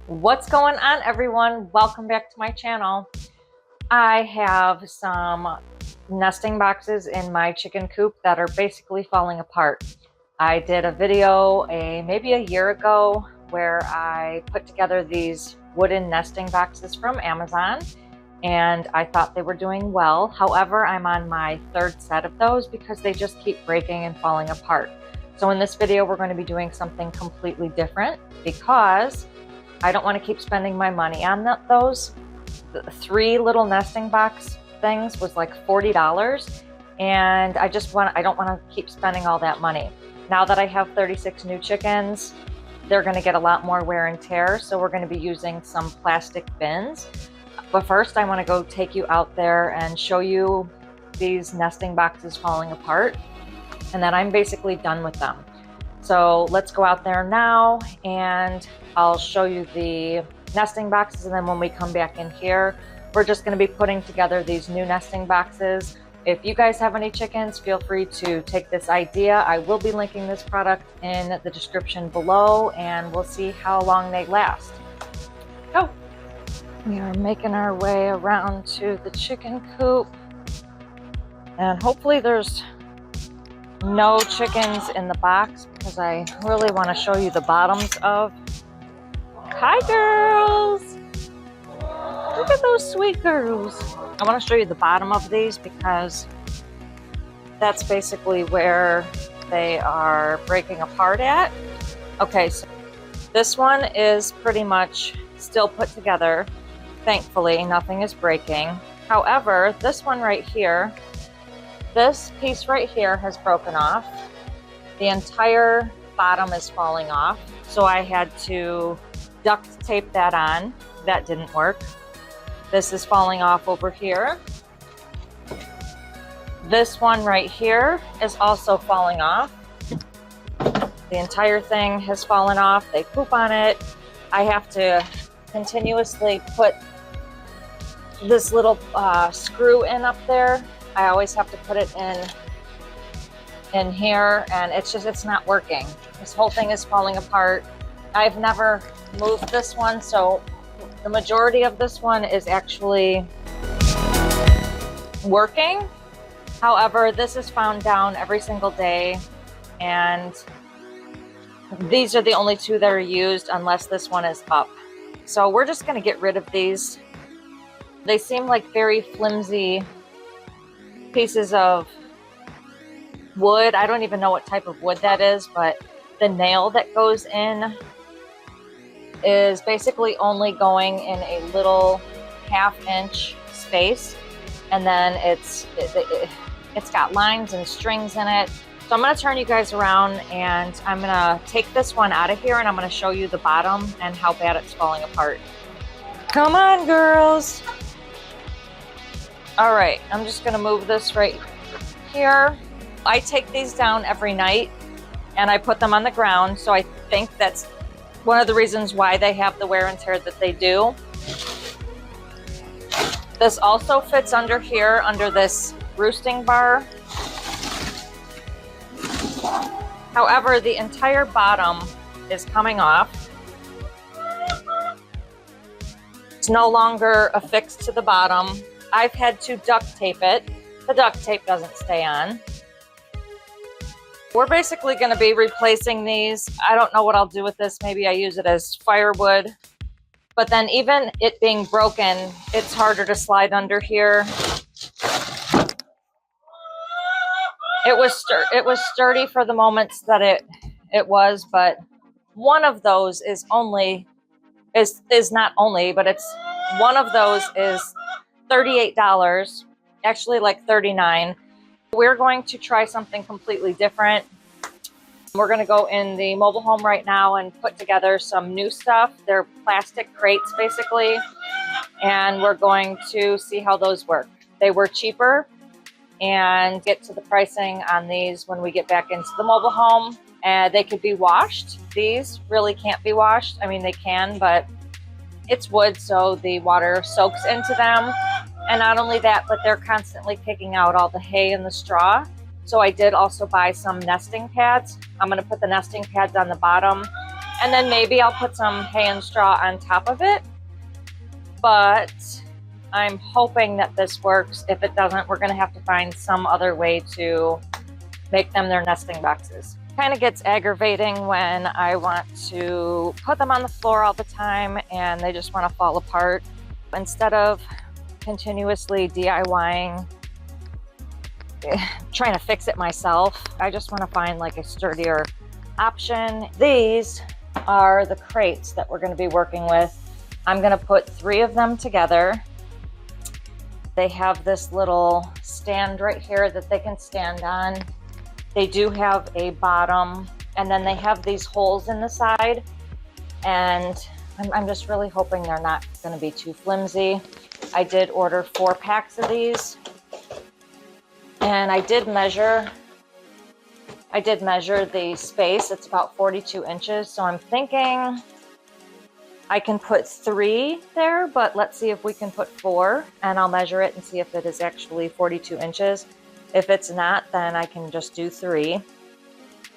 What's going on, everyone? Welcome back to my channel. I have some nesting boxes in my chicken coop that are basically falling apart. I did a video maybe a year ago where I put together these wooden nesting boxes from Amazon, and I thought they were doing well. However, I'm on my third set of those because they just keep breaking and falling apart. So in this video, we're going to be doing something completely different because I don't want to keep spending my money on those. The 3 little nesting box things was like $40, and I don't want to keep spending all that money. Now that I have 36 new chickens, they're going to get a lot more wear and tear, so we're going to be using some plastic bins. But first, I want to go take you out there and show you these nesting boxes falling apart, and then I'm basically done with them. So let's go out there now and I'll show you the nesting boxes, and then when we come back in here, we're just going to be putting together these new nesting boxes. If you guys have any chickens, feel free to take this idea. I will be linking this product in the description below, and we'll see how long they last. Go! We are making our way around to the chicken coop, and hopefully there's no chickens in the box because I really want to show you the bottoms of. Hi girls! Look at those sweet girls. I want to show you the bottom of these because that's basically where they are breaking apart at. Okay, so this one is pretty much still put together. Thankfully, nothing is breaking. However, this one right here, this piece right here has broken off. The entire bottom is falling off, so I had to duct tape that on. That didn't work. This is falling off over here. This one right here is also falling off. The entire thing has fallen off. They poop on it. I have to continuously put this little screw in up there. I always have to put it in here, and it's not working. This whole thing is falling apart. I've never moved this one, so the majority of this one is actually working. However, this is found down every single day, and these are the only 2 that are used unless this one is up. So we're just going to get rid of these. They seem like very flimsy pieces of wood. I don't even know what type of wood that is, but the nail that goes in is basically only going in a little 1/2-inch space, and then it's got lines and strings in it. So I'm going to turn you guys around, and I'm going to take this one out of here, and I'm going to show you the bottom and how bad it's falling apart. Come on, girls. All right, I'm just going to move this right here. I take these down every night and I put them on the ground, so I think that's one of the reasons why they have the wear and tear that they do. This also fits under here, under this roosting bar. However, the entire bottom is coming off. It's no longer affixed to the bottom. I've had to duct tape it. The duct tape doesn't stay on. We're basically going to be replacing these. I don't know what I'll do with this. Maybe I use it as firewood. But then even it being broken, it's harder to slide under here. It was sturdy for the moments that it was, but one of those is not only, but it's one of those is $38, actually like $39. We're going to try something completely different. We're going to go in the mobile home right now and put together some new stuff. They're plastic crates basically, and we're going to see how those work. They were cheaper, and get to the pricing on these when we get back into the mobile home. And they could be washed. These really can't be washed. I mean, they can, but it's wood, so the water soaks into them. And not only that, but they're constantly picking out all the hay and the straw. So I did also buy some nesting pads. I'm going to put the nesting pads on the bottom And then maybe I'll put some hay and straw on top of it. But I'm hoping that this works. If it doesn't, we're going to have to find some other way to make them their nesting boxes. Kind of gets aggravating when I want to put them on the floor all the time and they just want to fall apart. Instead of continuously DIYing, trying to fix it myself, I just want to find like a sturdier option. These are the crates that we're going to be working with. I'm going to put 3 of them together. They have this little stand right here that they can stand on. They do have a bottom, and then they have these holes in the side, and I'm just really hoping they're not going to be too flimsy. I did order 4 packs of these, and I did measure the space. It's about 42 inches, so I'm thinking I can put 3 there, but let's see if we can put 4, and I'll measure it and see if it is actually 42 inches. If it's not, then I can just do 3.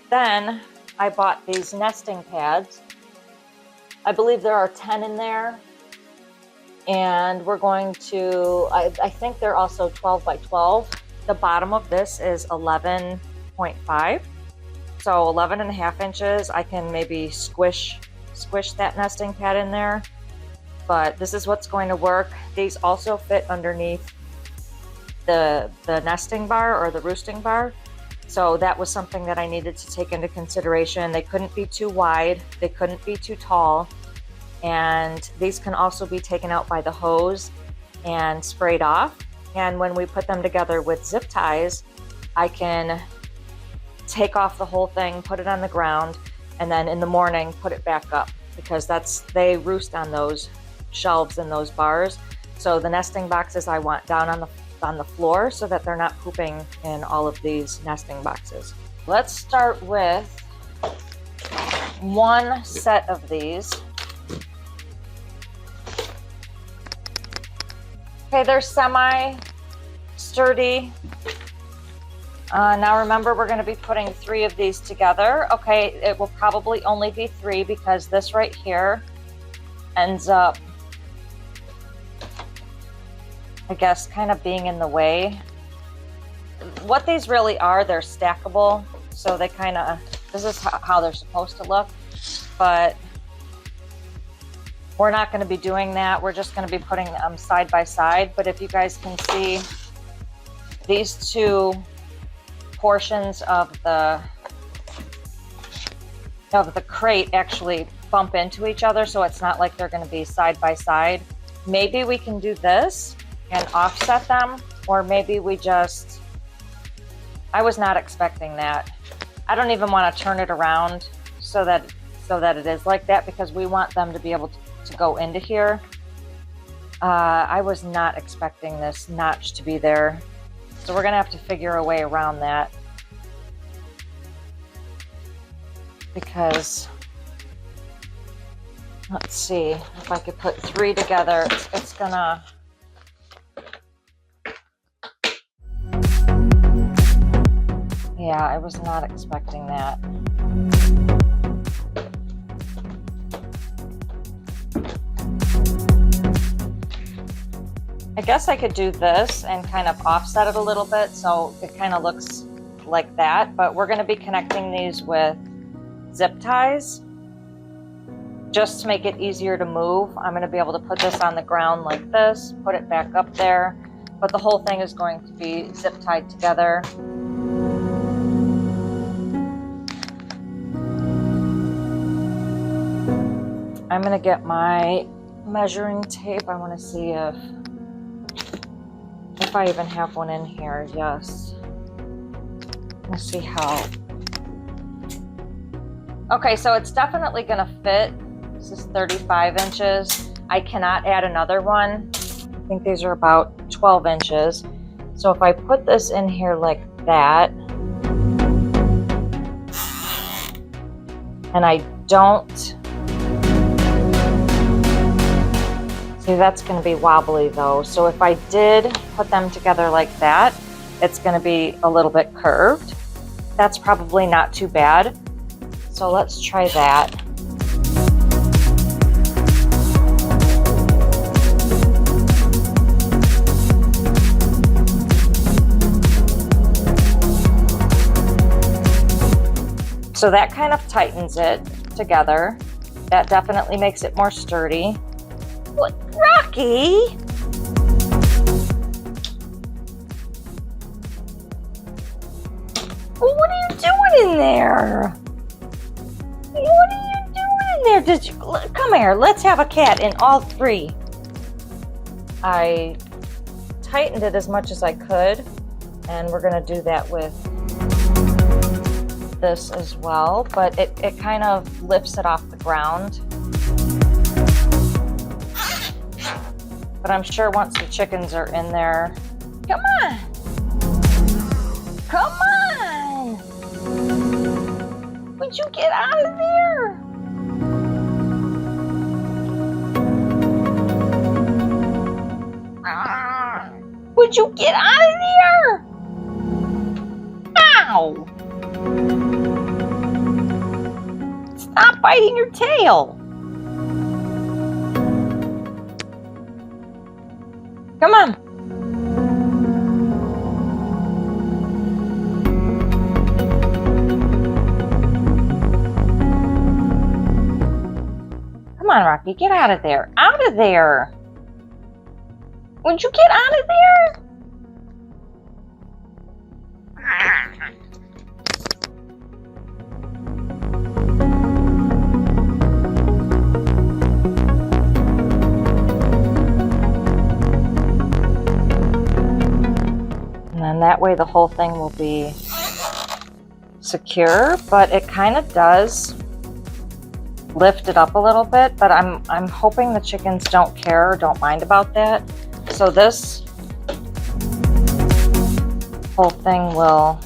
Then I bought these nesting pads. I believe there are 10 in there, and we're going to, I think they're also 12 by 12. The bottom of this is 11.5, so 11.5 inches. I can maybe squish that nesting pad in there, but this is what's going to work. These also fit underneath the nesting bar or the roosting bar, so that was something that I needed to take into consideration. They couldn't be too wide, they couldn't be too tall, and these can also be taken out by the hose and sprayed off. And when we put them together with zip ties, I can take off the whole thing, put it on the ground, and then in the morning put it back up, because they roost on those shelves and those bars. So the nesting boxes I want down on the floor so that they're not pooping in all of these nesting boxes. Let's start with 1 set of these. Okay, they're semi-sturdy. Now remember, we're going to be putting 3 of these together. Okay, it will probably only be 3 because this right here ends up, I guess, kind of being in the way. What these really are, they're stackable, so they kind of, this is how they're supposed to look, but we're not going to be doing that. We're just going to be putting them side by side. But if you guys can see, these 2 portions of the crate actually bump into each other, so it's not like they're going to be side by side. Maybe we can do this and offset them, or maybe we just, I was not expecting that. I don't even want to turn it around so that it is like that, because we want them to be able to go into here. I was not expecting this notch to be there, so we're gonna have to figure a way around that, because let's see if I could put 3 together. It's gonna, yeah, I was not expecting that. I guess I could do this and kind of offset it a little bit so it kind of looks like that, but we're going to be connecting these with zip ties just to make it easier to move. I'm going to be able to put this on the ground like this, put it back up there, but the whole thing is going to be zip tied together. I'm going to get my measuring tape. I want to see if I even have one in here. Yes. Let's see how. Okay, so it's definitely going to fit. This is 35 inches. I cannot add another one. I think these are about 12 inches. So if I put this in here like that, and I don't, see, that's going to be wobbly though. So if I did put them together like that, it's going to be a little bit curved. That's probably not too bad. So let's try that. So that kind of tightens it together. That definitely makes it more sturdy. What, Rocky? What are you doing in there? What are you doing in there? Did you come here? Let's have a cat in all three. I tightened it as much as I could, and we're going to do that with this as well, but it kind of lifts it off the ground. But I'm sure once the chickens are in there, come on, come on, would you get out of there? Would you get out of there? Ow! Stop biting your tail. Come on. Come on, Rocky, get out of there. Out of there. Would you get out of there? And then that way the whole thing will be secure, but it kind of does lift it up a little bit, but I'm hoping the chickens don't care or don't mind about that. So this whole thing we'll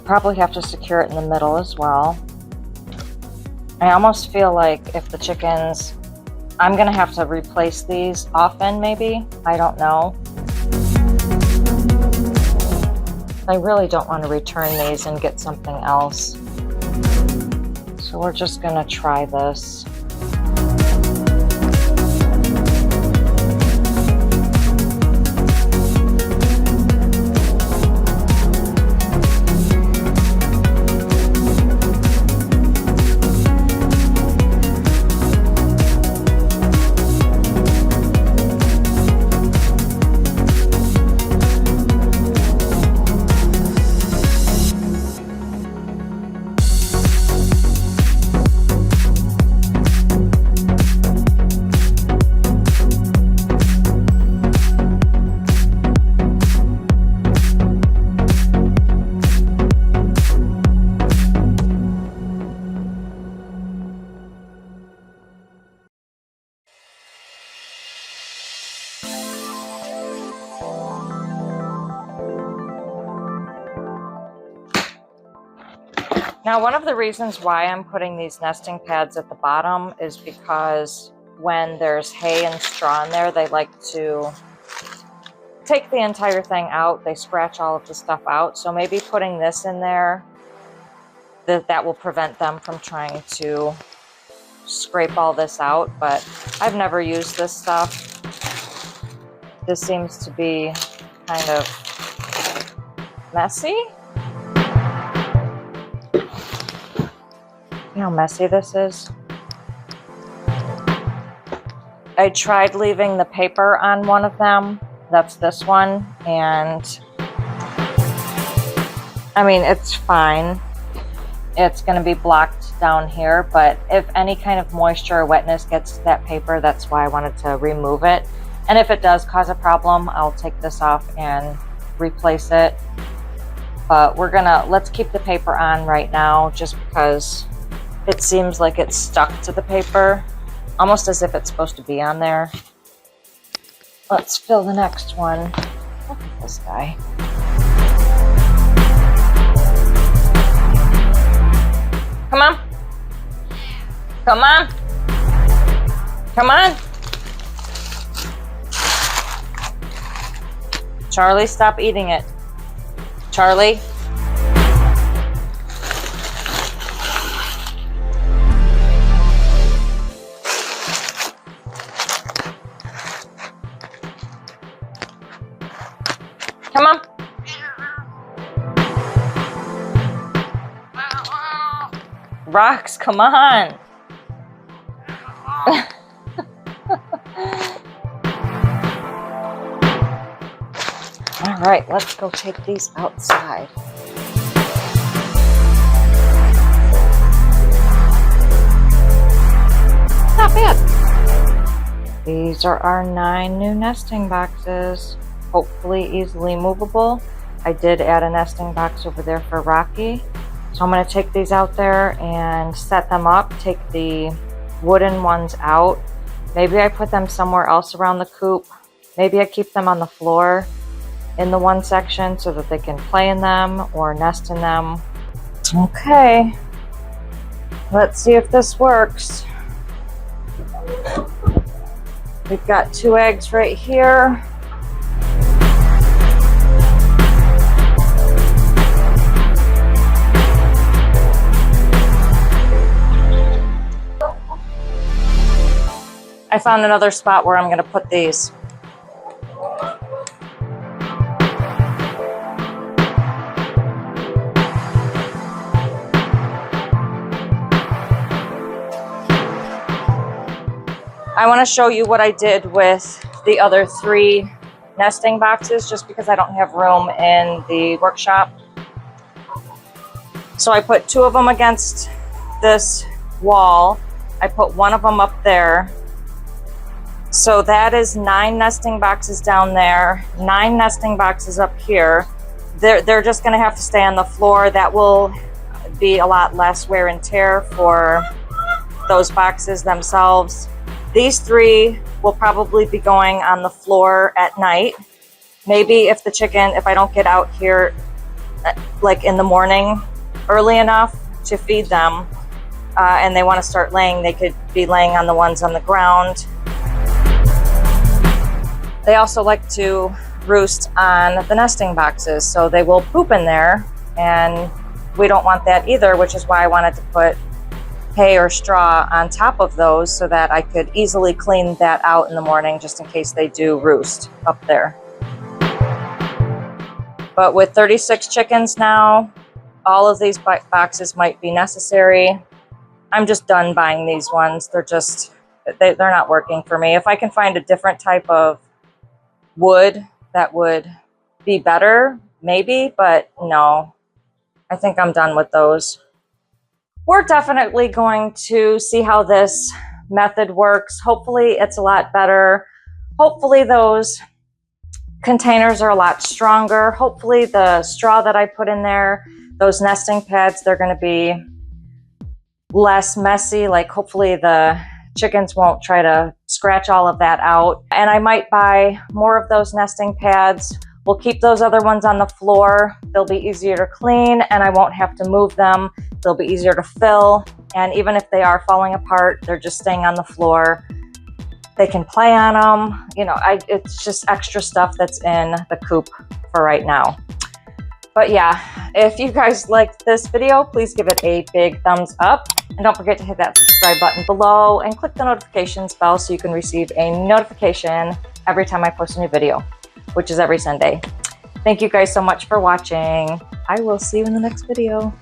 probably have to secure it in the middle as well. I almost feel like if the chickens, I'm gonna have to replace these often maybe, I don't know. I really don't want to return these and get something else. So we're just gonna try this. Now, one of the reasons why I'm putting these nesting pads at the bottom is because when there's hay and straw in there, they like to take the entire thing out. They scratch all of the stuff out. So maybe putting this in there, that will prevent them from trying to scrape all this out. But I've never used this stuff. This seems to be kind of messy. You know how messy this is? I tried leaving the paper on one of them. That's this one. And I mean, it's fine. It's going to be blocked down here. But if any kind of moisture or wetness gets to that paper, that's why I wanted to remove it. And if it does cause a problem, I'll take this off and replace it. But let's keep the paper on right now just because it seems like it's stuck to the paper, almost as if it's supposed to be on there. Let's fill the next one. Look at this guy. Come on. Come on. Come on. Charlie, stop eating it. Charlie. Come on. Rocks, come on. All right, let's go take these outside. Not bad. These are our 9 new nesting boxes. Hopefully easily movable. I did add a nesting box over there for Rocky. So I'm going to take these out there and set them up, take the wooden ones out. Maybe I put them somewhere else around the coop. Maybe I keep them on the floor in the one section so that they can play in them or nest in them. Okay, let's see if this works. We've got 2 eggs right here. I found another spot where I'm going to put these. I want to show you what I did with the other 3 nesting boxes just because I don't have room in the workshop. So I put 2 of them against this wall. I put 1 of them up there. So that is 9 nesting boxes down there, 9 nesting boxes up here. They're just going to have to stay on the floor. That will be a lot less wear and tear for those boxes themselves. These 3 will probably be going on the floor at night. Maybe if I don't get out here like in the morning early enough to feed them and they want to start laying, they could be laying on the ones on the ground. They also like to roost on the nesting boxes, so they will poop in there, and we don't want that either, which is why I wanted to put hay or straw on top of those so that I could easily clean that out in the morning just in case they do roost up there. But with 36 chickens now, all of these boxes might be necessary. I'm just done buying these ones. They're not working for me. If I can find a different type of wood that would be better, maybe, but no, I think I'm done with those. We're definitely going to see how this method works. Hopefully it's a lot better. Hopefully those containers are a lot stronger. Hopefully the straw that I put in there, those nesting pads, they're going to be less messy. Like hopefully the chickens won't try to scratch all of that out. And I might buy more of those nesting pads. We'll keep those other ones on the floor. They'll be easier to clean and I won't have to move them. They'll be easier to fill. And even if they are falling apart, they're just staying on the floor. They can play on them. You know, it's just extra stuff that's in the coop for right now. But yeah, if you guys liked this video, please give it a big thumbs up. And don't forget to hit that subscribe button below and click the notifications bell so you can receive a notification every time I post a new video, which is every Sunday. Thank you guys so much for watching. I will see you in the next video.